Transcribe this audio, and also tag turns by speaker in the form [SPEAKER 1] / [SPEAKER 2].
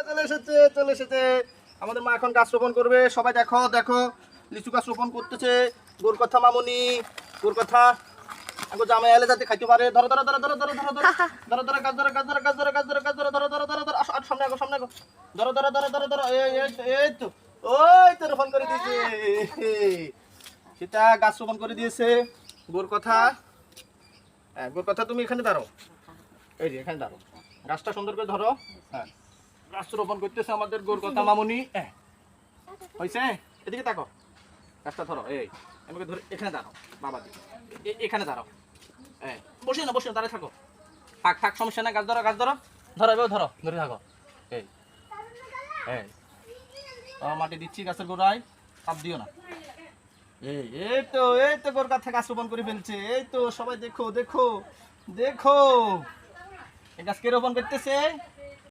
[SPEAKER 1] চলে এসেছে চলে এসেছে আমাদের মা এখন গাছ রোপণ করবে। সবাই দেখো দেখো লিচু গাছ রোপণ করতেছে। গোর কথা মামুনি, গোর কথা আগো জামাই এলে যাতে খাইতে পারে। ধরো ধরো ধরো ধরো ধরো ধরো ধরো ধরো গাছ ধরো গাছ ধরো গাছ ধরো গাছ ধরো গাছ ধরো ধরো ধরো ধরো ধরো আসো সামনে আগো সামনে আগো ধরো ধরো ধরো ধরো ধরো এই তো ওই তো রোপণ করে দিয়েছে। সেটা গাছ রোপণ করে দিয়েছে। গোর কথা গোর কথা তুমি এখানে দাঁড়াও, এই যে এখানে দাঁড়াও, গাছটা সুন্দর করে ধরো। হ্যাঁ গাছ রোপণ করতেছে আমাদের গোর কথা মামুনি। হয়েছে, এদিকে তাকো, গাছটা ধরো। এই আমাকে ধরে এখানে দাঁড়াও বাবা, এখানে দাঁড়াও। বসে না বসে না, দাঁড়িয়ে থাকো। থাক থাক সমস্যা নাই, গাছ ধরো গাছ ধরো ধরো এবার ধরো ধরে থাকো। এই এই মাটি দিচ্ছি গাছের গোড়ায়, চাপ দিও না। এই তো গোর কাছে গাছ রোপণ করে ফেলছে। এই তো সবাই দেখো দেখো দেখো, এই গাছ কে রোপণ করতেছে?